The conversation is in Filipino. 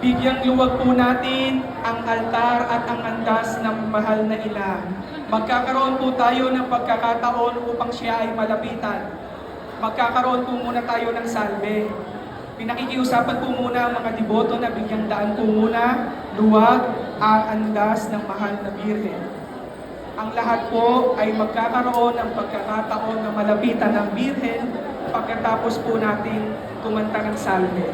Bigyang luwag po natin ang altar at ang andas ng mahal na ina. Magkakaroon po tayo ng pagkakataon upang siya ay malapitan. Magkakaroon po muna tayo ng salve. Pinakikiusapan po muna ang mga deboto na bigyang daan po muna luwag ang andas ng mahal na Birhen. Ang lahat po ay magkakaroon ng pagkakataon na malapitan ng Birhen pagkatapos po natin kumanta ng salve.